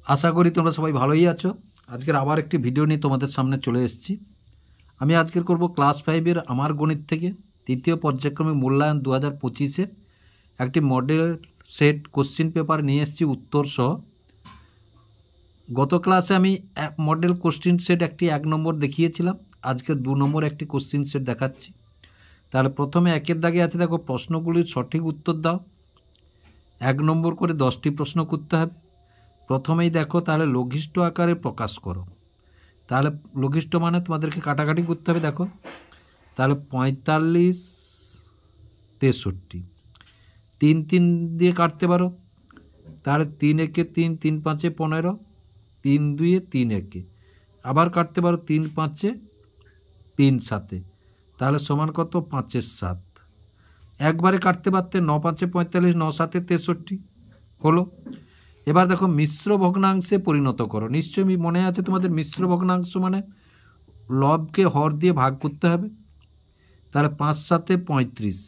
আশা করি তোমরা সবাই ভালোই আছো। আজকের আবার একটি ভিডিও নিয়ে তোমাদের সামনে চলে এসেছি। আমি আজকের করব ক্লাস 5-এর আমার গণিত থেকে তৃতীয় পর্যায়ক্রমিক মূল্যায়ন 2025-এর একটি মডেল সেট কোশ্চিন পেপার নিয়ে এসেছি উত্তর সহ। গত ক্লাসে আমি মডেল কোশ্চিন সেট একটি 1 নম্বর দেখিয়েছিলাম, আজকে 2 নম্বর একটি কোশ্চিন সেট দেখাচ্ছি। তাহলে প্রথমে 1-এর দাগে আছে, দেখো প্রশ্নগুলির সঠিক উত্তর দাও। 1 নম্বর করে 10টি প্রশ্ন করতে হবে। প্রথমেই দেখো, তাহলে লঘিষ্ঠ আকারে প্রকাশ করো। তাহলে লঘিষ্ঠ মানে তোমাদেরকে কাটাকাটি করতে হবে। দেখো তাহলে 45, 63, 3 3 দিয়ে কাটতে পারো। তাহলে 3 একে 3, 3 5 15, 3 2 3 1, আবার কাটতে পারো 3 5 3 7, তাহলে সমান কত 5 7। একবারে কাটতে পারতে 9 5 45, 9 7 63 হলো। এবার দেখো মিশ্র ভগ্নাংশে পরিণত করো। নিশ্চয়ই মনে আছে তোমাদের, মিশ্র ভগ্নাংশ মানে লবকে হর দিয়ে ভাগ করতে হবে। তাহলে 5 7 35,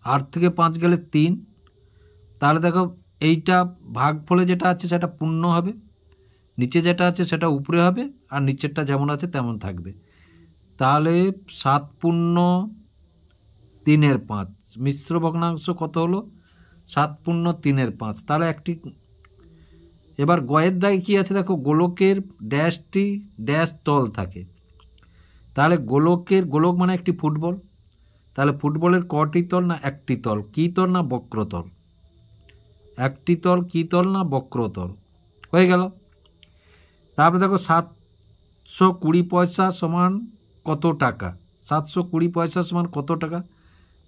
8 থেকে 5 গেলে 3। তাহলে দেখো এইটা ভাগফলে যেটা আছে সেটা পূর্ণ হবে, নিচে যেটা আছে সেটা উপরে হবে, আর নিচেরটা যেমন আছে তেমন থাকবে। তাহলে 7 পূর্ণ 3 5, মিশ্র ভগ্নাংশ কত হলো 7 পূর্ণ 3 5। তাহলে একটি এবার গয়ের দাগে কী আছে, দেখো গোলকের ড্যাশটি ড্যাশ তল থাকে। তাহলে গোলক মানে একটি ফুটবল। তাহলে ফুটবলের কটি তল না একটি তল, কী তল না বক্রতল। একটি তল কী তল না বক্রতল, হয়ে গেল। তারপরে দেখো 720 পয়সা সমান কত টাকা। 720 পয়সা সমান কত টাকা।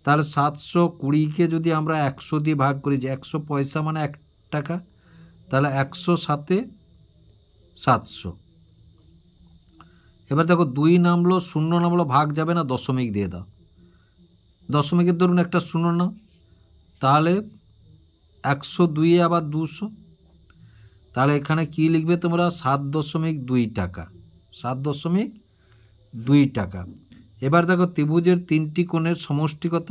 তাহলে 720-কে যদি আমরা 100 দিয়ে ভাগ করি, যে 100 পয়সা মানে 1 টাকা, তাহলে 100 7 700। এবার দেখো 2 নামলো, 0 নামলো, ভাগ যাবে না, দশমিক দিয়ে দাও। দশমিকের ধরুন একটা 0 নাও, তাহলে 102 আবার 200। তাহলে এখানে কি লিখবে তোমরা 7.2 টাকা, 7.2 টাকা। এবার দেখো ত্রিভুজের 3টি কোণের সমষ্টি কত।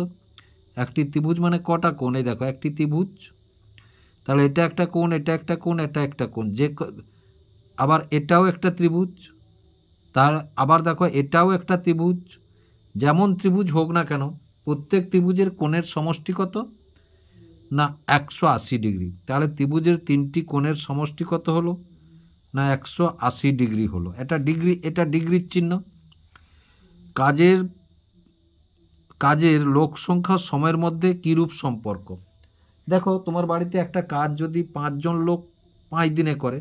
একটি ত্রিভুজ মানে কটা কোণ, এই দেখো একটি ত্রিভুজ, তাহলে এটা একটা কোণ, এটা একটা কোণ, এটা একটা কোণ, যে আবার এটাও একটা ত্রিভুজ। তার আবার দেখো এটাও একটা ত্রিভুজ। যেমন ত্রিভুজ হোক না কেন, প্রত্যেক ত্রিভুজের কোণের সমষ্টি কত না 180 ডিগ্রি। তাহলে ত্রিভুজের 3টি কোণের সমষ্টি কত হলো না 180 ডিগ্রি হলো। এটা ডিগ্রি, এটা ডিগ্রির চিহ্ন। কাজের লোক সংখ্যা সময়ের মধ্যে কীরূপ সম্পর্ক। দেখো তোমার বাড়িতে একটা কাজ যদি 5 জন লোক 5 দিনে করে,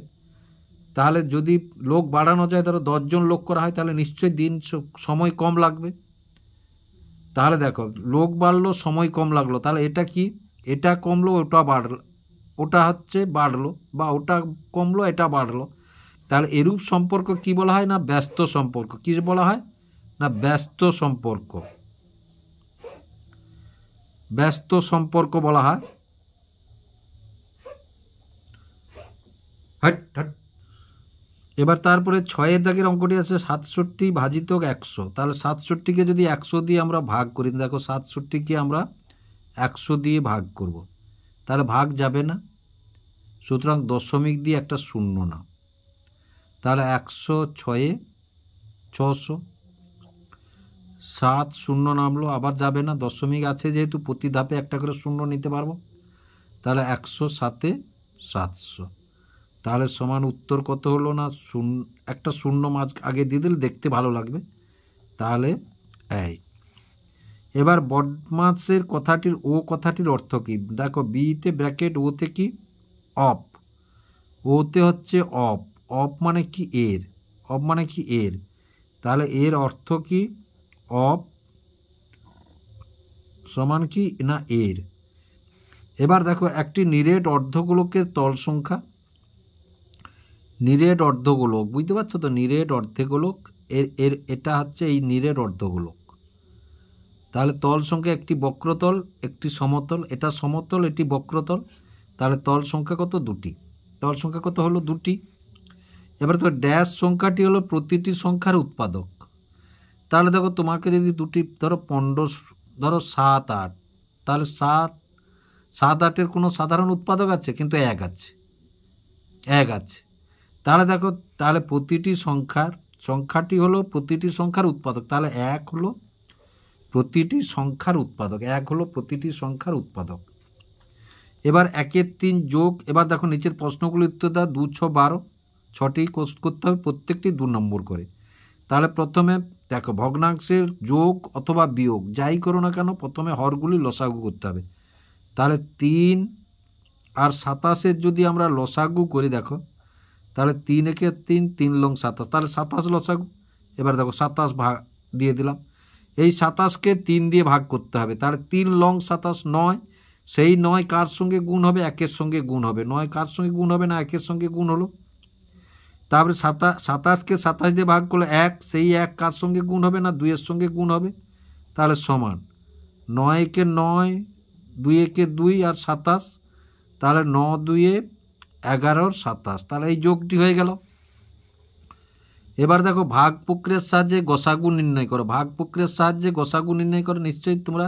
তাহলে যদি লোক বাড়ানো যায়, ধরো 10 জন লোক করা হয়, তাহলে নিশ্চয়ই সময় কম লাগবে। তাহলে দেখো লোক বাড়লো, সময় কম লাগলো, তাহলে এটা কি, এটা কমলো ওটা বাড়লো, ওটা হচ্ছে বাড়লো, বা ওটা কমলো এটা বাড়লো। তাহলে এরূপ সম্পর্ক কি বলা হয় না ব্যস্ত সম্পর্ক। কি বলা হয় না ব্যস্ত সম্পর্ক, ব্যস্ত সম্পর্ক বলা হয়। এবার তারপরে 6-এর দাগের অঙ্কটি আছে 67 ভাজিত 100। তাহলে 67-কে যদি 100 দিয়ে আমরা ভাগ করি, দেখো 67-কে আমরা 100 দিয়ে ভাগ করব, তাহলে ভাগ যাবে না, সুতরাং দশমিক দিয়ে একটা 0 না। তাহলে 106 600, 7 0 নামলো, আবার যাবে না, দশমিক আছে যেহেতু প্রতি ধাপে একটা করে 0 নিতে পারবো। তাহলে 107 700। তাহলে সমান উত্তর কত হলো না একটা 0 মাঝ আগে দিয়ে দিলে দেখতে ভালো লাগবে। তাহলে এই এবার বদমাসের কথাটির ও কথাটির অর্থ কী। দেখো বিতে ব্র্যাকেট, ওতে কি অফ, ওতে হচ্ছে অফ, অফ মানে কি এর, অফ মানে কি এর। তাহলে এর অর্থ কি অফ সমান কি না এর। এবার দেখো একটি নিরেট অর্ধগোলকের তল সংখ্যা। নিরেট অর্ধগোলক বুঝতে পারছো তো, নিরেট অর্ধগোলক এর এটা হচ্ছে এই নিরেট অর্ধগোলক। তাহলে তল সংখ্যা একটি বক্রতল একটি সমতল, এটা সমতল এটি বক্রতল। তাহলে তল সংখ্যা কত 2টি, তল সংখ্যা কত হলো 2টি। এবার তো ড্যাশ সংখ্যাটি হলো প্রতিটি সংখ্যার উৎপাদক। তাহলে দেখো তোমাকে যদি 2টি ধরো 15, ধরো 7 8, তাহলে 7 7 8-এর কোনো সাধারণ উৎপাদক আছে কিন্তু 1 আছে। 1 আছে। তাহলে দেখো, তাহলে প্রতিটি সংখ্যাটি হলো প্রতিটি সংখ্যার উৎপাদক। তাহলে 1 হলো প্রতিটি সংখ্যার উৎপাদক, 1 হলো প্রতিটি সংখ্যার উৎপাদক। এবার 1-এর 3 যোগ, এবার দেখো নিচের প্রশ্নগুলির উত্তর দাও। 2, 6, 12, 6টি করতে হবে, প্রত্যেকটি 2 নম্বর করে। তাহলে প্রথমে দেখো, ভগ্নাংশের যোগ অথবা বিয়োগ যাই করো না কেন, প্রথমে হরগুলি লসাগু করতে হবে। তাহলে 3 আর 27-এর যদি আমরা লসাগু করি, দেখো তাহলে 3 একে 3, 3 লং 27, তাহলে 27 লসাগু। এবার দেখো 27 ভাগ দিয়ে দিলাম, এই 27কে 3 দিয়ে ভাগ করতে হবে। তাহলে 3 লং 27, 9। সেই 9 কার সঙ্গে গুণ হবে? 1-এর সঙ্গে গুণ হবে। 9 কার সঙ্গে গুণ হবে? না, 1-এর সঙ্গে গুণ হলো। তারপরে 27কে 27 দিয়ে ভাগ করলে 1, সেই 1 কার সঙ্গে গুণ হবে? না, 2-এর সঙ্গে গুণ হবে। তাহলে সমান 9 একে 9, 2 একে 2 আর 27, তাহলে 9 2 11 27, তাহলে এই যোগটি হয়ে গেল। এবার দেখো, ভাগ প্রক্রিয়ার সাহায্যে গসাগু নির্ণয় করো। ভাগ প্রক্রিয়ার সাহায্যে গসাগু নির্ণয় করো নিশ্চয়ই তোমরা।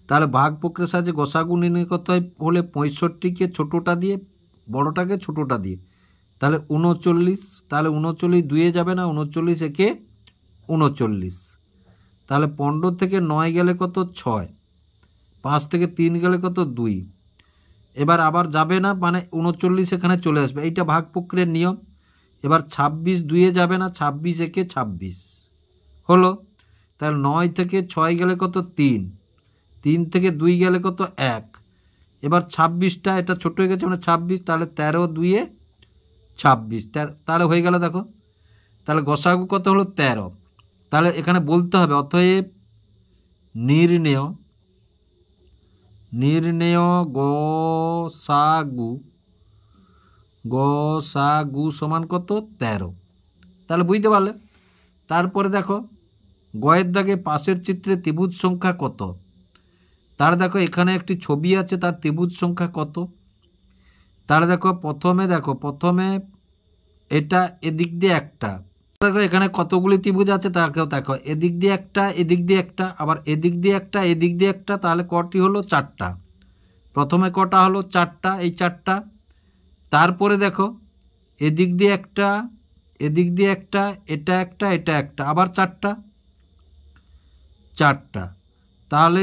তাহলে ভাগ প্রক্রিয়ার সাহায্যে গসাগু নির্ণয় করতে হয় হলে 65কে ছোটোটা দিয়ে, বড়টাকে ছোটোটা দিয়ে। তাহলে 39, তাহলে 39 2-এ যাবে না, 39 একে 39। তাহলে 15 থেকে 9 গেলে কত? 6। 5 থেকে 3 গেলে কত? 2। এবার আবার যাবে না, মানে 39 এখানে চলে আসবে, এইটা ভাগ প্রক্রিয়ার নিয়ম। এবার 26 2-এ যাবে না, 26 একে 26 হলো। তাহলে 9 থেকে 6 গেলে কত? 3। 3 থেকে 2 গেলে কত? 1। এবার 26টা, এটা ছোট হয়ে গেছে মানে 26, তাহলে 13 2-এ 26, তাহলে হয়ে গেল। দেখো, তাহলে গসাগু কত হলো? 13। তাহলে এখানে বলতে হবে অতএব নির্ণেয় গসাগু সমান কত? 13। তাহলে বুঝতে পারলে। তারপরে দেখো, গয়ের দাগে পাশের চিত্রে ত্রিভুজ সংখ্যা কত? তার দেখো এখানে একটি ছবি আছে, তার ত্রিভুজ সংখ্যা কত? তাহলে দেখো, প্রথমে এটা এদিক দিয়ে একটা, দেখো এখানে কতগুলি ত্রিভুজ আছে তাকেও দেখো, এদিক দিয়ে একটা, এদিক দিয়ে একটা, আবার এদিক দিয়ে একটা, এদিক দিয়ে একটা, তাহলে কটি হলো? 4টা। প্রথমে কটা হলো? 4টা, এই 4টা। তারপরে দেখো, এদিক দিয়ে একটা, এদিক দিয়ে একটা, এটা একটা, এটা একটা, আবার 4টা। তাহলে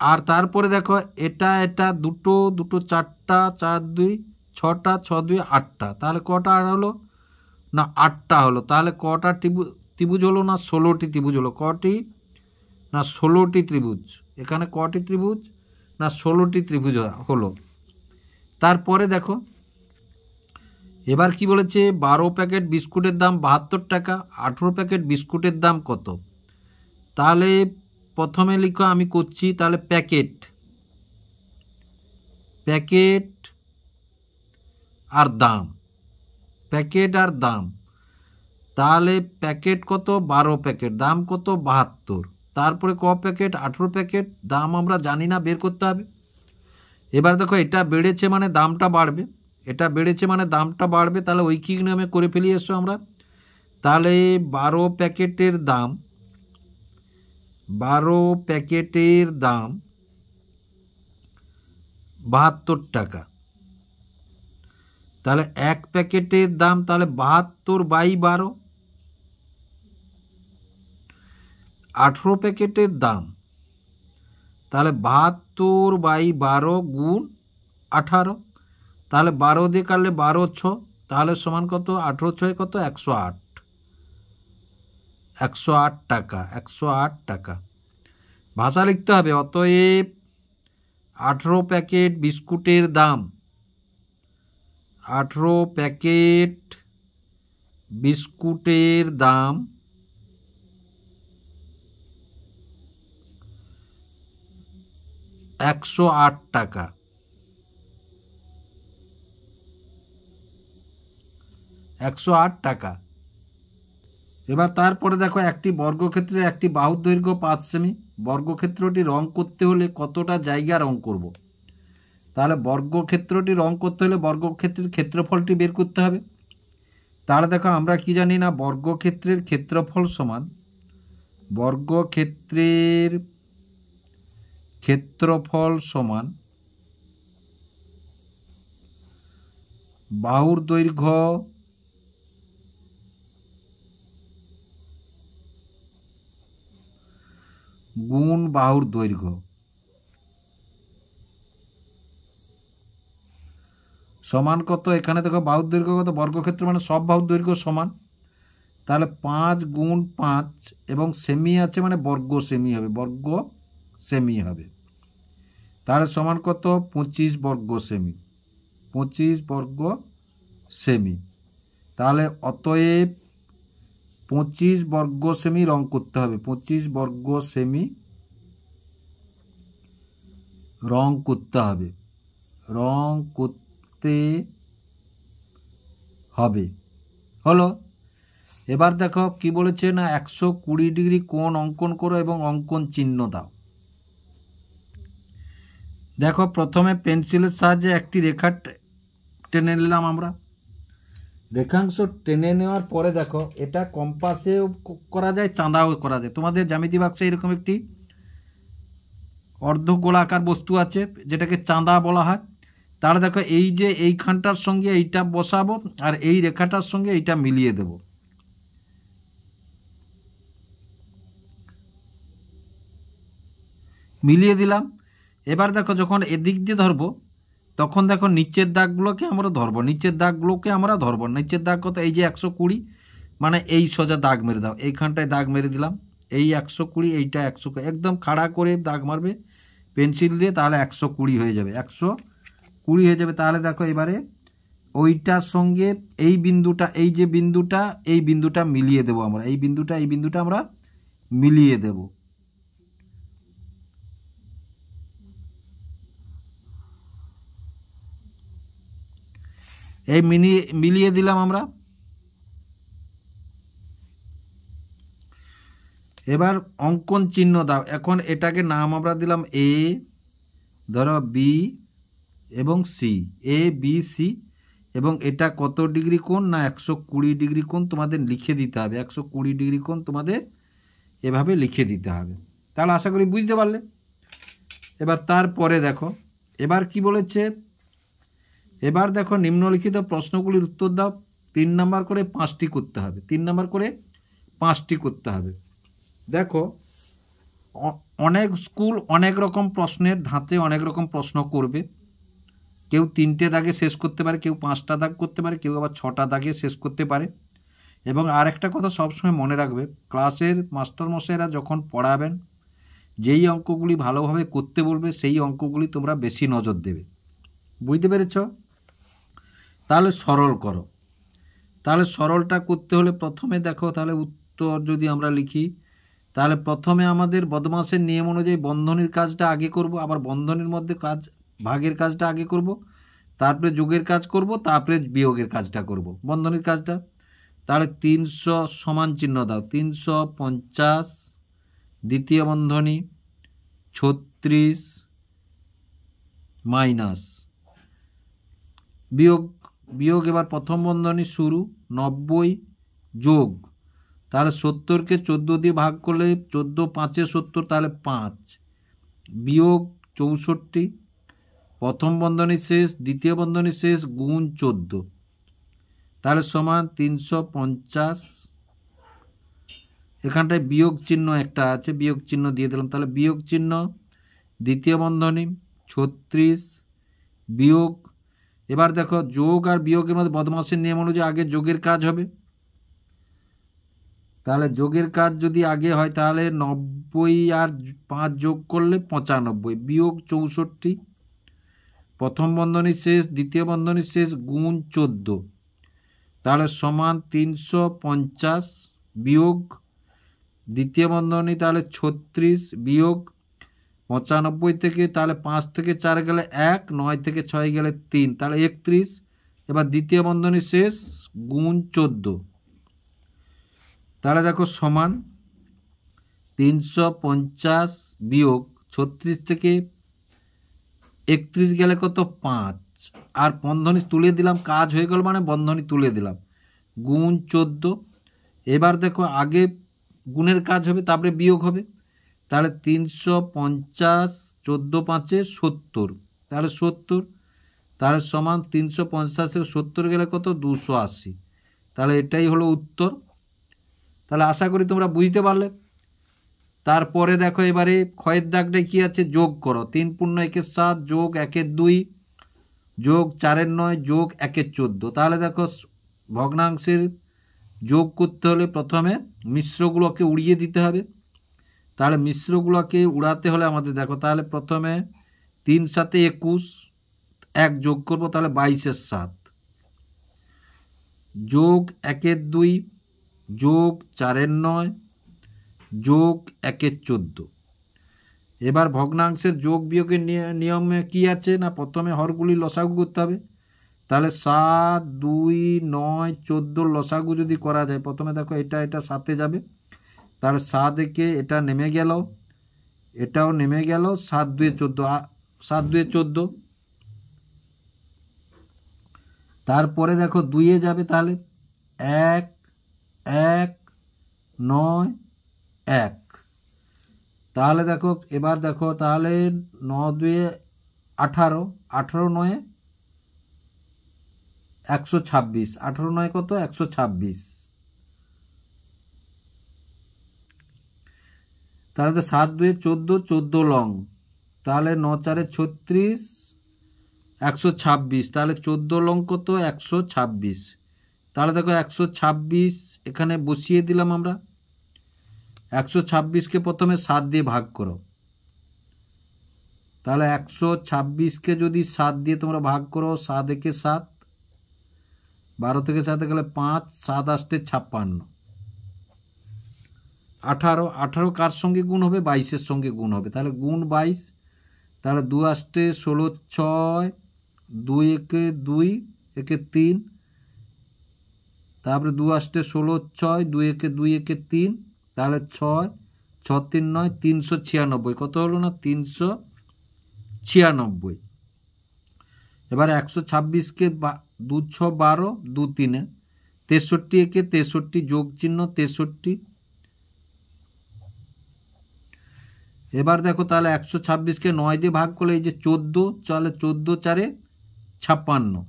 আর তারপরে দেখো, এটা দুটো, 4টা, 4 2 6টা, 6 2 8টা, তাহলে কটা আর হলো? না, 8টা হলো। তাহলে কটা ত্রিভুজ হলো? না, 16টি ত্রিভুজ হলো। কটি? না, 16টি ত্রিভুজ। এখানে কটি ত্রিভুজ? না, 16টি ত্রিভুজ হলো। তারপরে দেখো, এবার কি বলেছে? 12 প্যাকেট বিস্কুটের দাম 72 টাকা, 18 প্যাকেট বিস্কুটের দাম কত? তাহলে প্রথমে লিখো, আমি করছি। তাহলে প্যাকেট আর দাম, প্যাকেট আর দাম। তাহলে প্যাকেট কত? 12 প্যাকেট, দাম কত? 72। তারপরে ক প্যাকেট? 18 প্যাকেট, দাম আমরা জানি না, বের করতে হবে। এবার দেখো, এটা বেড়েছে মানে দামটা বাড়বে, এটা বেড়েছে মানে দামটা বাড়বে, তাহলে ঐকিক নিয়মে করে ফেলি এসো আমরা। তাহলে 12 প্যাকেটের দাম 72 টাকা। তাহলে 1 প্যাকেটের দাম তাহলে 72/12। 18 প্যাকেটের দাম তাহলে 72/12 গুণ 18। তাহলে 12 দিয়ে কাটলে 12 6, তাহলে সমান কত? 18 6 কত? 108। 108 টাকা, 108 টাকা। ভাষা লিখতে হবে, অতএব 18 প্যাকেট বিস্কুটের দাম, 18 প্যাকেট বিস্কুটের দাম 108 টাকা। 108 টাকা। এবার তারপরে দেখো, একটি বর্গক্ষেত্রের একটি বাহুর দৈর্ঘ্য 5 সেমি। বর্গক্ষেত্রটি রং করতে হলে কতটা জায়গা রং করব? তাহলে বর্গক্ষেত্রটি রং করতে হলে বর্গক্ষেত্রের ক্ষেত্রফলটি বের করতে হবে। তাহলে দেখো, আমরা কি জানি না, বর্গক্ষেত্রের ক্ষেত্রফল সমান বাহুর দৈর্ঘ্য গুণ বাহুর দৈর্ঘ্য সমান কত? এখানে দেখো বাহুর দৈর্ঘ্য কত, বর্গক্ষেত্র মানে সব বাহুর দৈর্ঘ্য সমান, তাহলে 5 গুণ 5 এবং সেমি আছে মানে বর্গ সেমি হবে, বর্গ সেমি হবে, তাহলে সমান কত? 25 বর্গ সেমি, 25 বর্গ সেমি। তাহলে অতএব 25 বর্গ সেমি রং করতে হবে, 25 বর্গ সেমি রং করতে হবে, রং করতে হবে। হলো। এবার দেখো কি বলেছে না, 120 ডিগ্রি কোণ অঙ্কন করো এবং অঙ্কন চিহ্ন দাও। দেখো প্রথমে পেন্সিলের সাহায্যে একটি রেখা টেনে নিলাম আমরা, রেখাংশ টেনে নেওয়ার পরে দেখো এটা কম্পাসেও করা যায়, চাঁদাও করা যায়। তোমাদের জ্যামিতি বাক্সে এরকম একটি অর্ধগোলাকার বস্তু আছে যেটাকে চাঁদা বলা হয়। তাহলে দেখো এই যে এইখানটার সঙ্গে এইটা বসাবো আর এই রেখাটার সঙ্গে এইটা মিলিয়ে দেব, মিলিয়ে দিলাম। এবার দেখো যখন এদিক দিয়ে ধরবো তখন দেখো নিচের দাগগুলোকে আমরা ধরবো, নিচের দাগগুলোকে আমরা ধরবো। নিচের দাগ কত? এই যে 120, মানে এই সোজা দাগ মেরে দাও, এইখানটায় দাগ মেরে দিলাম, এই 120, এইটা 120, একদম খাড়া করে দাগ মারবে পেন্সিল দিয়ে, তাহলে 120 হয়ে যাবে, 120 হয়ে যাবে। তাহলে দেখো এবারে ওইটার সঙ্গে এই বিন্দুটা, এই যে বিন্দুটা, এই বিন্দুটা মিলিয়ে দেবো আমরা, এই বিন্দুটা এই বিন্দুটা আমরা মিলিয়ে দেব। এই মিলিয়ে দিলাম আমরা। এবার অঙ্কন চিহ্ন দাও। এখন এটাকে নাম আমরা দিলাম এ, ধরো বি এবং সি, এ বি সি, এবং এটা কত ডিগ্রি কোণ না 120 ডিগ্রি কোণ তোমাদের লিখে দিতে হবে, 120 ডিগ্রি কোণ তোমাদের এভাবে লিখে দিতে হবে। তাহলে আশা করি বুঝতে পারলে। এবার তারপরে দেখো এবার কি বলেছে, এবার দেখো নিম্নলিখিত প্রশ্নগুলির উত্তর দাও। 3 নাম্বার করে 5টি করতে হবে, 3 নাম্বার করে 5টি করতে হবে। দেখো অনেক স্কুল অনেক রকম প্রশ্নের ধাঁচে অনেক রকম প্রশ্ন করবে, কেউ 3টে দাগে শেষ করতে পারে, কেউ 5টা দাগ করতে পারে, কেউ আবার 6টা দাগে শেষ করতে পারে। এবং আরেকটা কথা সবসময় মনে রাখবে, ক্লাসের মাস্টারমশাইরা যখন পড়াবেন যেই অঙ্কগুলি ভালোভাবে করতে বলবে সেই অঙ্কগুলি তোমরা বেশি নজর দেবে, বুঝতে পেরেছ? তাহলে সরল করো। তাহলে সরলটা করতে হলে প্রথমে দেখো, তাহলে উত্তর যদি আমরা লিখি, তাহলে প্রথমে আমাদের বদমাশের নিয়ম অনুযায়ী বন্ধনীর কাজটা আগে করব, আবার বন্ধনীর মধ্যে কাজ ভাগের কাজটা আগে করব, তারপরে যোগের কাজ করব, তারপরে বিয়োগের কাজটা করব, বন্ধনীর কাজটা। তাহলে 300 সমান চিহ্ন দাও, 350 দ্বিতীয় বন্ধনী 36 মাইনাস বিয়োগ, বিয়োগ এবার প্রথম বন্ধনী শুরু 90 যোগ, তাহলে 70কে 14 দিয়ে ভাগ করলে 14 5 70, তাহলে 5 বিয়োগ 64, প্রথম বন্ধনী শেষ দ্বিতীয় বন্ধনী শেষ গুণ 14, তাহলে সমান 350। এখানটায় বিয়োগ চিহ্ন একটা আছে, বিয়োগ চিহ্ন দিয়ে দিলাম, তাহলে বিয়োগ চিহ্ন দ্বিতীয় বন্ধনী 36 বিয়োগ, এবার দেখো যোগ আর বিয়োগের মধ্যে বদমাশের নিয়ম অনুযায়ী আগে যোগের কাজ হবে, তাহলে যোগের কাজ যদি আগে হয় তাহলে 90 আর 5 যোগ করলে 95 বিয়োগ 64, প্রথম বন্ধনী শেষ দ্বিতীয় বন্ধনী শেষ গুণ 14, তাহলে সমান 350 বিয়োগ দ্বিতীয় বন্ধনী তাহলে 36 বিয়োগ 95 থেকে, তাহলে 5 থেকে 4 গেলে 1, 9 থেকে 6 গেলে 3, তাহলে 31, এবার দ্বিতীয় বন্ধনী শেষ গুণ 14, তাহলে দেখো সমান 350 বিয়োগ 36 থেকে 31 গেলে কত 5, আর বন্ধনী তুলে দিলাম, কাজ হয়ে গেল মানে বন্ধনী তুলে দিলাম, গুণ 14। এবার দেখো আগে গুণের কাজ হবে তারপরে বিয়োগ হবে, তাহলে 350 14 5 70, তাহলে 70, তাহলে সমান 350 থেকে 70 গেলে কত 280। তাহলে এটাই হলো উত্তর। তাহলে আশা করি তোমরা বুঝতে পারলে। তারপরে দেখো এবারে ক্ষয়ের দাগটায় কী আছে, যোগ করো। 3 পূর্ণ 1 7 যোগ 1 2 যোগ 4 9 যোগ 1 14। তাহলে দেখো ভগ্নাংশের যোগ করতে হলে প্রথমে মিশ্রগুলোকে উড়িয়ে দিতে হবে। তাহলে মিশ্রগুলোকে উড়াতে হলে আমাদের দেখো, তাহলে প্রথমে 3 7 21, 1 যোগ করবো, তাহলে 22 7 যোগ 1 2 যোগ 4 9 যোগ 1 14। এবার ভগ্নাংশের যোগ বিয়োগের নিয়মে কি আছে না, প্রথমে হরগুলি লসাগু করতে হবে। তাহলে 7 2 9 14 লসাগু যদি করা যায়, প্রথমে দেখো এটা সাথে যাবে, তাহলে 7 একে এটা নেমে গেল, এটাও নেমে গেল, 7 2 14, 7 2 14। তারপরে দেখো 2 যাবে, তাহলে 1 1 9 1। তাহলে দেখো এবার দেখো, তাহলে 9 2 18, 18 9 126, 18 9 কত 126। তাহলে তো 7 2 14, 14 লং, তাহলে 9 4 36, 126। তাহলে 14 লং কত 126। তাহলে দেখো 126 এখানে বসিয়ে দিলাম আমরা। 126কে প্রথমে 7 দিয়ে ভাগ করো। তাহলে 126কে যদি 7 দিয়ে তোমরা ভাগ করো, 7 একে 7, 12 থেকে 7 গেলে 5, 7 8 56, 18, 18 কার সঙ্গে গুণ হবে 22-এর সঙ্গে গুণ হবে, তাহলে গুণ 22। তাহলে 2 8 16 6, 2 একে 2 একে 3, তারপরে 2 8 16 6, 2 একে 2 একে 3, তাহলে 6 6 3 9 396। কত হলো না 396। এবার 126কে 2 6 12, 2 3 63 একে 63 যোগ চিহ্ন 63। এবার দেখো তাহলে 126কে 9 দিয়ে ভাগ করলে এই যে 14, তাহলে 14 4 56।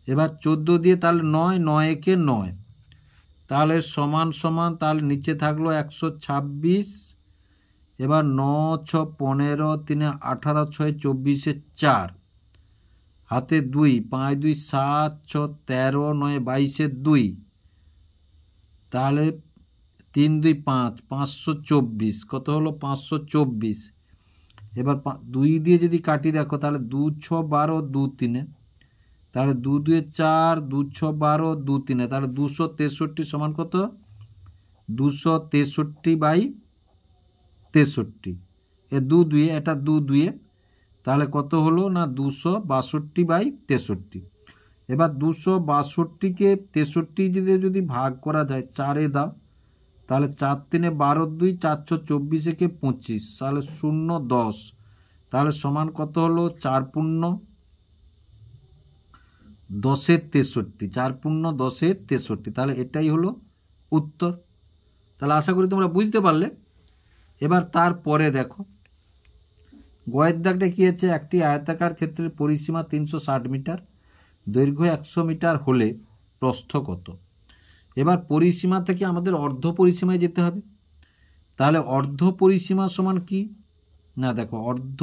এবার 14 দিয়ে তাহলে 9, 9 একে 9, তাহলে সমান সমান, তাহলে নিচে থাকলো 126। এবার 9 6 15, 3 18 6 24 4, হাতে 2, 5 2 7 6 13 9 22 2, তাহলে 3 2 5, 524। কত হলো 524। এবার 2 দিয়ে যদি কাটি দেখো, তাহলে 2 6 12 2 3, তাহলে 2 2 4, 2 6 12 2 3, তাহলে 263 সমান কত 263/63। এ 2 2, এটা 2 2, তাহলে কত হলো না 262/63। এবার 262কে 63 দিয়ে যদি ভাগ করা যায়, 4 দাও, তাহলে 4 3 12 2, 4 24 একে 25, তাহলে 0 10, তাহলে সমান কত হলো 4 পূর্ণ 10-এর 63, 4 পূর্ণ 10-এর 63। তাহলে এটাই হলো উত্তর। তাহলে আশা করি তোমরা বুঝতে পারলে। এবার তারপরে দেখো গয়ের দাগটা কী আছে, একটি আয়তাকার ক্ষেত্রের পরিসীমা 360 মিটার, দৈর্ঘ্য 100 মিটার হলে প্রস্থ কত। এবার পরিসীমা থেকে আমাদের অর্ধ পরিসীমায় যেতে হবে। তাহলে অর্ধ পরিসীমা সমান কি না, দেখো অর্ধ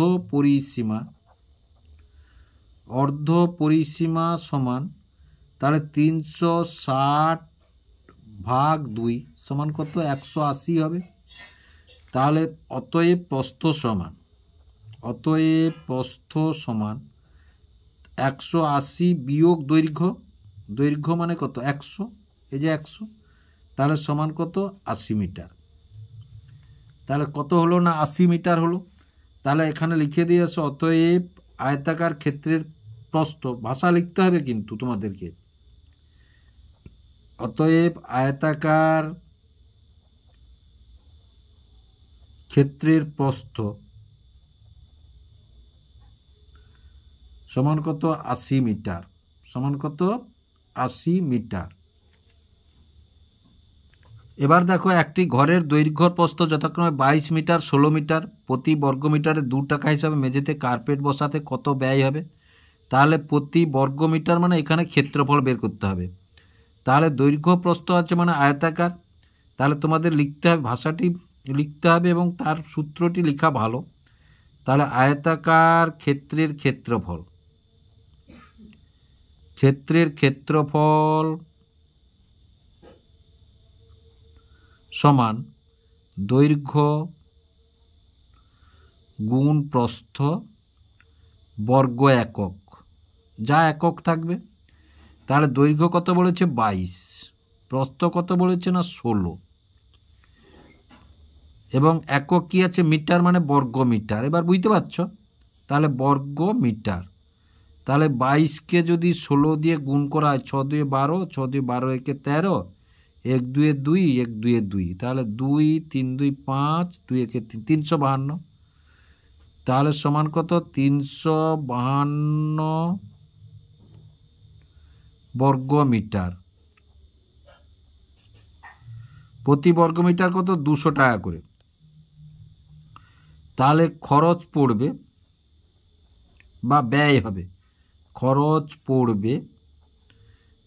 পরিসীমা সমান, তাহলে 360/2 সমান কত 180 হবে। তাহলে অতএব প্রস্থ সমান 180 বিয়োগ দৈর্ঘ্য মানে কত 100, এই যে 100, তাহলে সমান কত 80 মিটার। তাহলে কত হলো না 80 মিটার হলো। তাহলে এখানে লিখে দিয়েছে অতএব আয়তাকার ক্ষেত্রের প্রস্থ, ভাষা লিখতে হবে কিন্তু তোমাদেরকে। অতএব আয়তাকার ক্ষেত্রের প্রস্থ সমান কত 80 মিটার, সমান কত 80 মিটার। এবার দেখো একটি ঘরের দৈর্ঘ্য প্রস্থ যথাক্রমে 22 মিটার 16 মিটার, প্রতি বর্গমিটারে 2 টাকা হিসাবে মেঝেতে কার্পেট বসাতে কত ব্যয় হবে। তাহলে প্রতি বর্গমিটার মানে এখানে ক্ষেত্রফল বের করতে হবে। তাহলে দৈর্ঘ্য প্রস্থ আছে মানে আয়তাকার, তাহলে তোমাদের লিখতে হবে, ভাষাটি লিখতে হবে এবং তার সূত্রটি লেখা ভালো। তাহলে আয়তাকার ক্ষেত্রের ক্ষেত্রফল, ক্ষেত্রের ক্ষেত্রফল সমান দৈর্ঘ্য গুণ প্রস্থ বর্গ একক, যা একক থাকবে। তাহলে দৈর্ঘ্য কত বলেছে 22, প্রস্থ কত বলেছে না 16, এবং একক কি আছে মিটার মানে বর্গ মিটার। এবার বুঝতে পারছো, তাহলে বর্গ মিটার। তাহলে 22কে যদি 16 দিয়ে গুণ করা হয়, 6 2 12, 6 2 12 একে 13, 1 2 2, 1 2 2, তাহলে 2 3 2 5, 2 একে 3, 352। তাহলে সমান কত 352 বর্গ মিটার। প্রতি বর্গ মিটার কত 200 টাকা করে। তাহলে খরচ পড়বে বা ব্যয় হবে, খরচ পড়বে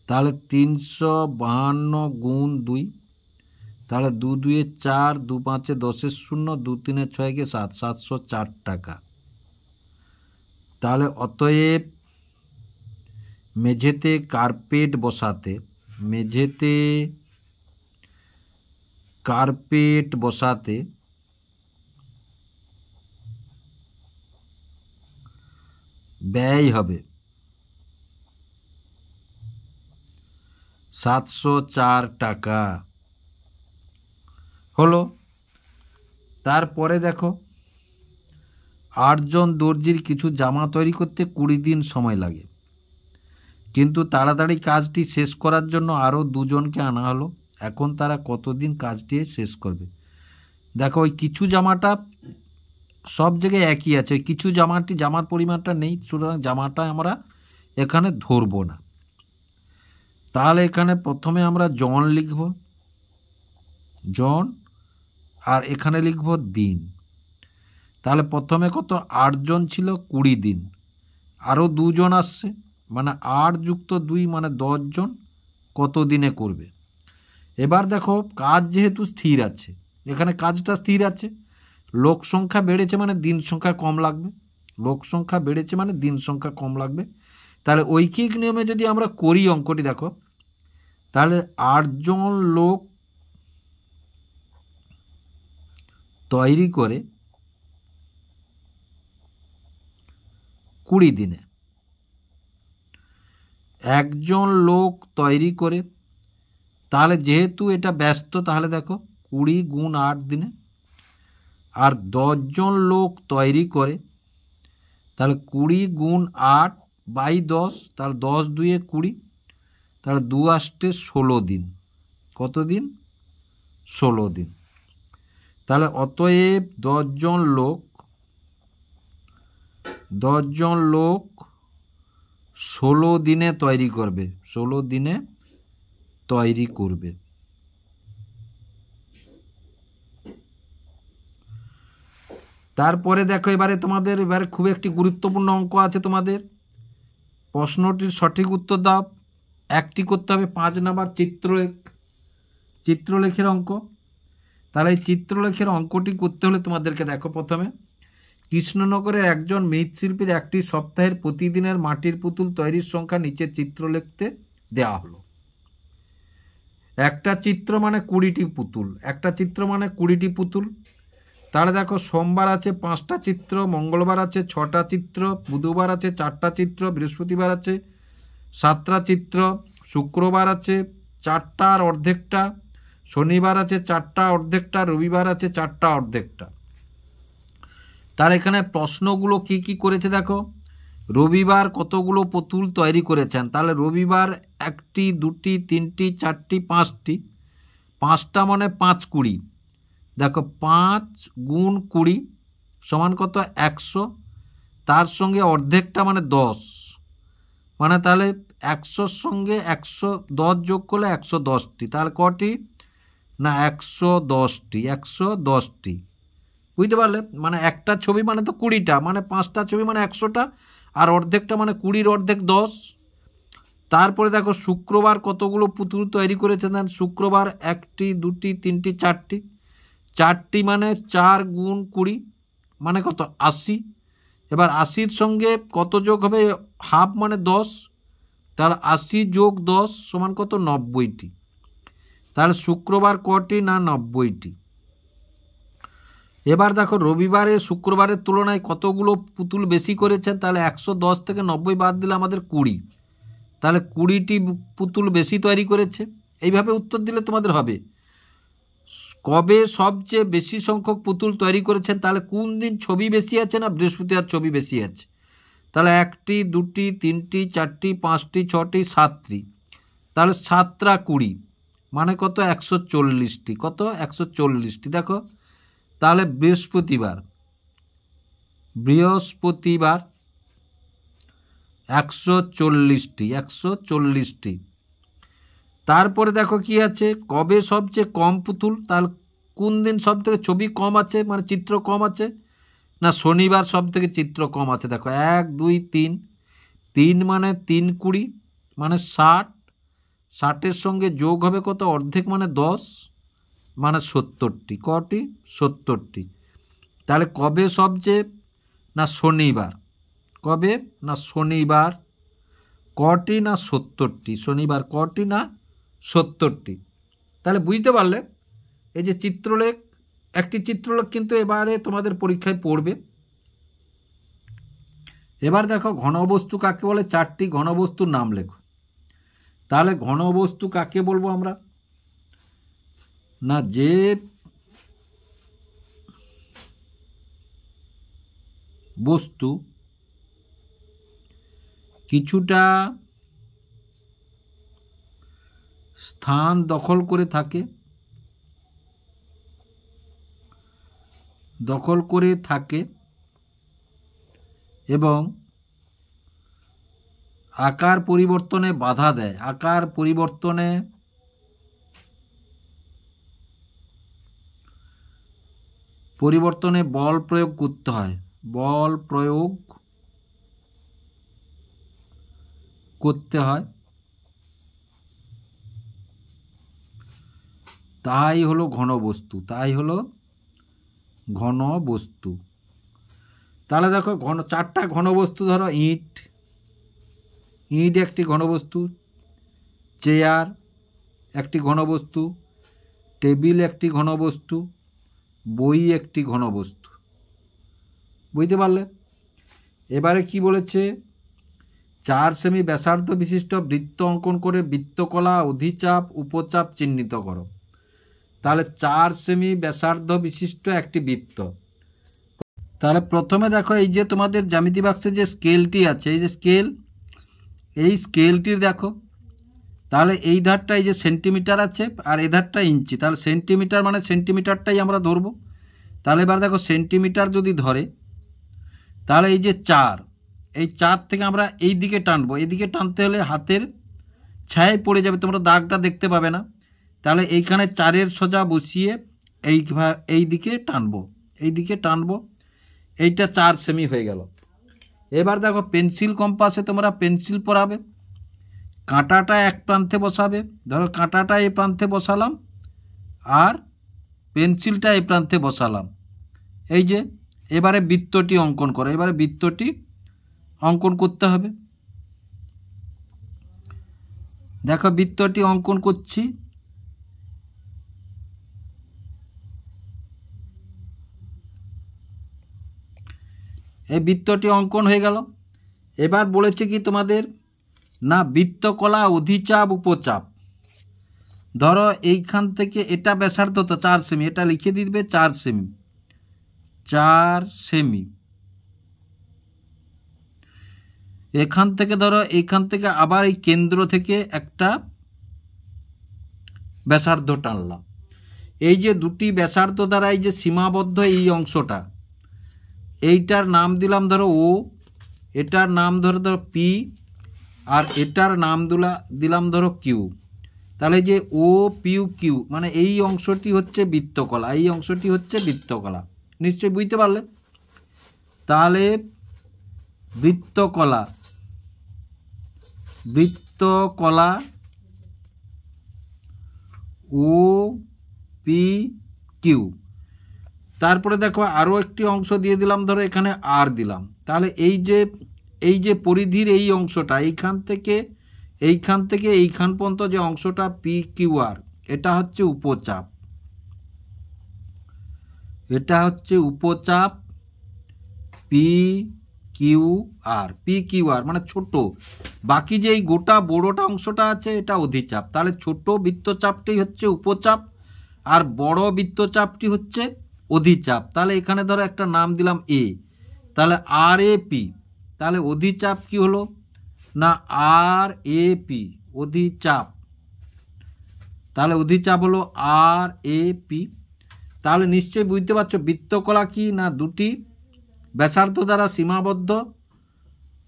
তাহলে 352 গুণ 2, তাহলে 2 2 4, 2 5 10 0, 2 3 6 7, 704 টাকা। তাহলে অতএব মেঝেতে কার্পেট বসাতে, মেঝেতে কার্পেট বসাতে ব্যয় হবে 704 টাকা। হলো। তারপরে দেখো 8 জন দর্জির কিছু জামা তৈরি করতে 20 দিন সময় লাগে, কিন্তু তাড়াতাড়ি কাজটি শেষ করার জন্য আরও 2 জনকে আনা হলো। এখন তারা কতদিন কাজটি শেষ করবে? দেখো ওই কিছু জামাটা সব জায়গায় একই আছে, ওই কিছু জামার পরিমাণটা নেই, সুতরাং জামাটা আমরা এখানে ধরব না। তাহলে এখানে প্রথমে আমরা জন লিখব, জন, আর এখানে লিখব দিন। তাহলে প্রথমে কত 8 জন ছিল, 20 দিন, আরও 2 জন আসছে, মানে 8 যুক্ত 2 মানে 10 জন কত দিনে করবে। এবার দেখো কাজ যেহেতু স্থির আছে, এখানে কাজটা স্থির আছে, লোক সংখ্যা বেড়েছে মানে দিন সংখ্যা কম লাগবে, লোক সংখ্যা বেড়েছে মানে দিন সংখ্যা কম লাগবে। তাহলে ঐকিক নিয়মে যদি আমরা করি অঙ্কটি, দেখো তাহলে 8 জন লোক তৈরি করে 20 দিনে, একজন লোক তৈরি করে, তাহলে যেহেতু এটা ব্যস্ত তাহলে দেখো 20 গুণ 8 দিনে, আর 10 জন লোক তৈরি করে, তাহলে 20 গুণ 8 বাই 10, তাহলে 10 2 20, তাহলে 2 আসতে 16 দিন। কত দিন? 16 দিন। তাহলে অতএব 10 জন লোক 16 দিনে তৈরি করবে, 16 দিনে তৈরি করবে। তারপরে দেখো এবারে খুব একটি গুরুত্বপূর্ণ অঙ্ক আছে তোমাদের। প্রশ্নটির সঠিক উত্তর দাও। একটি করতে হবে 5 নাম্বার চিত্রলেখের অঙ্ক। তাহলে এই চিত্রলেখের অঙ্কটি করতে হলে তোমাদেরকে দেখো প্রথমে কৃষ্ণনগরের একজন মৃৎশিল্পীর একটি সপ্তাহের প্রতিদিনের মাটির পুতুল তৈরির সংখ্যা নিচে চিত্র লিখতে দেওয়া হলো। একটা চিত্র মানে 20টি পুতুল, একটা চিত্র মানে 20টি পুতুল। তাহলে দেখো সোমবার আছে 5টা চিত্র, মঙ্গলবার আছে 6টা চিত্র, বুধবার আছে 4টা চিত্র, বৃহস্পতিবার আছে 7টা চিত্র, শুক্রবার আছে 4টা আর অর্ধেকটা, শনিবার আছে 4টা অর্ধেকটা, রবিবার আছে 4টা অর্ধেকটা। তার এখানে প্রশ্নগুলো কি কি করেছে দেখো। রবিবার কতগুলো পুতুল তৈরি করেছেন, তাহলে রবিবার 1টি 2টি 3টি 4টি 5টি, 5টা মানে 5 20, দেখো 5 গুণ 20 সমান কত 100, তার সঙ্গে অর্ধেকটা মানে 10, মানে তাহলে 100-র সঙ্গে 110 যোগ করলে 110টি, তাহলে কটি না 110টি, 110টি। বুঝতে পারলে, মানে একটা ছবি মানে তো 20টা, মানে 5টা ছবি মানে 100টা, আর অর্ধেকটা মানে 20-র অর্ধেক 10। তারপরে দেখো শুক্রবার কতগুলো পুতুল তৈরি করেছে দেন। শুক্রবার 1টি 2টি 3টি 4টি, 4টি মানে 4 গুণ 20 মানে কত 80। এবার 80-র সঙ্গে কত যোগ হবে, হাফ মানে 10, তাহলে 80 যোগ 10 সমান কত 90টি। তাহলে শুক্রবার কটি না 90টি। এবার দেখো রবিবারে শুক্রবারের তুলনায় কতগুলো পুতুল বেশি করেছেন, তাহলে 110 থেকে 90 বাদ দিলে আমাদের 20, তাহলে 20টি পুতুল বেশি তৈরি করেছে। এইভাবে উত্তর দিলে তোমাদের হবে। কবে সবচেয়ে বেশি সংখ্যক পুতুল তৈরি করেছেন, তাহলে কোন দিন ছবি বেশি আছে না বৃহস্পতিবার ছবি বেশি আছে। তাহলে 1টি 2টি 3টি 4টি 5টি 6টি 7টি, তাহলে 7টা 20 মানে কত 140টি। কত 140টি। দেখো তাহলে বৃহস্পতিবার 140টি। তারপরে দেখো কি আছে, কবে সবচেয়ে কম পুতুল, তাহলে কোন দিন সব থেকে ছবি কম আছে মানে চিত্র কম আছে না শনিবার সব থেকে চিত্র কম আছে। দেখো 1 2 3, 3 মানে 3 20 মানে 60, 60-এর সঙ্গে যোগ হবে কত অর্ধেক মানে 10 মানে 70টি। কটি 70টি। তাহলে কবে সবচেয়ে না শনিবার, কবে না শনিবার কটি না 70টি, শনিবার কটি না 70টি। তাহলে বুঝতে পারলে এই যে চিত্রলেখ, একটি চিত্রলেখ কিন্তু এবারে তোমাদের পরীক্ষায় পড়বে। এবার দেখো ঘনবস্তু কাকে বলে, 4টি ঘনবস্তুর নাম লেখো। তাহলে ঘনবস্তু কাকে বলবো আমরা না, যে বস্তু কিছুটা স্থান দখল করে থাকে এবং আকার পরিবর্তনে বাধা দেয়। আকার পরিবর্তনে বল প্রয়োগ করতে হয়, বল প্রয়োগ করতে হয়, তাই হলো ঘনবস্তু, তাই হলো ঘনবস্তু। তাহলে দেখো 4টা ঘনবস্তু ধরো, ইট একটি ঘনবস্তু, চেয়ার একটি ঘনবস্তু, টেবিল একটি ঘনবস্তু, বই একটি ঘনবস্তু। বুঝতে পারলে? এবারে কি বলেছে, 4 সেমি ব্যাসার্ধ বিশিষ্ট বৃত্ত অঙ্কন করে বৃত্তকলা অধিচাপ উপচাপ চিহ্নিত করো। তাহলে 4 সেমি ব্যাসার্ধ বিশিষ্ট একটি বৃত্ত। তাহলে প্রথমে দেখো এই যে তোমাদের জ্যামিতি বাক্সে যে স্কেলটি আছে, এই যে স্কেল, এই স্কেলটির দেখো, তাহলে এই ধারটা এই যে সেন্টিমিটার আছে আর এই ধারটা ইঞ্চি, তাহলে সেন্টিমিটার মানে সেন্টিমিটারটাই আমরা ধরবো। তাহলে এবার দেখো সেন্টিমিটার যদি ধরে, তাহলে এই যে 4, এই 4 থেকে আমরা এই দিকে টানবো, এই দিকে টানতে হলে হাতের ছায় পড়ে যাবে, তোমরা দাগটা দেখতে পাবে না। তাহলে এইখানে 4-এর সোজা বসিয়ে এই দিকে টানবো, এই দিকে টানবো, এইটা 4 সেমি হয়ে গেল। এবার দেখো পেন্সিল কম্পাসে তোমরা পেন্সিল পরাবে, কাঁটাটা এক প্রান্তে বসাবে, ধরো কাঁটাটা এই প্রান্তে বসালাম আর পেন্সিলটা এই প্রান্তে বসালাম। এই যে এবারে বৃত্তটি অঙ্কন করো, এবারে বৃত্তটি অঙ্কন করতে হবে। দেখো বৃত্তটি অঙ্কন করছি, এই বৃত্তটি অঙ্কন হয়ে গেল। এবার বলেছে কি তোমাদের না বৃত্তকলা অধিচাপ উপচাপ। ধরো এইখান থেকে এটা ব্যাসার্ধ তো 4 সেমি, এটা লিখে দিবে 4 সেমি, 4 সেমি। এখান থেকে ধরো এইখান থেকে আবার এই কেন্দ্র থেকে একটা ব্যাসার্ধ টানলাম, এই যে দুটি ব্যাসার্ধ দ্বারা এই যে সীমাবদ্ধ এই অংশটা, এইটার নাম দিলাম ধরো ও, এটার নাম ধরো পি, আর এটার নাম দিলাম ধরো কিউ। তাহলে যে ও পিউ কিউ মানে এই অংশটি হচ্ছে বৃত্তকলা, এই অংশটি হচ্ছে বৃত্তকলা। নিশ্চয়ই বুঝতে পারলে? তাহলে বৃত্তকলা, বৃত্তকলা ও পি কিউ। তারপরে দেখো আরও একটি অংশ দিয়ে দিলাম, ধরো এখানে আর দিলাম। তাহলে এই যে পরিধির এই অংশটা, এইখান থেকে এইখান পর্যন্ত যে অংশটা পি কিউ আর, এটা হচ্ছে উপচাপ, এটা হচ্ছে উপচাপ P Q R. P Q R মানে ছোট, বাকি যে এই গোটা বড়টা অংশটা আছে এটা অধিচাপ। তাহলে ছোট বৃত্তচাপটি হচ্ছে উপচাপ আর বড় বৃত্তচাপটি হচ্ছে অধিচাপ। তাহলে এখানে ধরো একটা নাম দিলাম এ, তাহলে আর এ পি। তাহলে অধিচাপ কি হলো না আর এ পি, অধিচাপ। তাহলে অধিচাপ হলো আর এ পি। তাহলে নিশ্চয়ই বুঝতে পারছো বৃত্তকলা কি না দুটি ব্যাসার্ধ দ্বারা সীমাবদ্ধ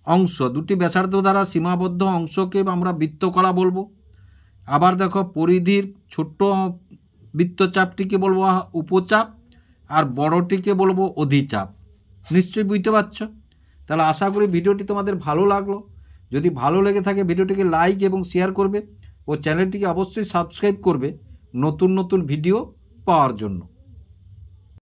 অংশ, দুটি ব্যাসার্ধ দ্বারা সীমাবদ্ধ অংশকে আমরা বৃত্তকলা বলবো। আবার দেখো পরিধির ছোট্ট বৃত্তচাপটিকে বলবো উপচাপ আর বড়টিকে বলবো অধিচাপ। নিশ্চয়ই বুঝতে পারছো। তাহলে আশা করি ভিডিওটি তোমাদের ভালো লাগলো। যদি ভালো লেগে থাকে ভিডিওটিকে লাইক এবং শেয়ার করবে ও চ্যানেলটিকে অবশ্যই সাবস্ক্রাইব করবে নতুন নতুন ভিডিও পাওয়ার জন্য।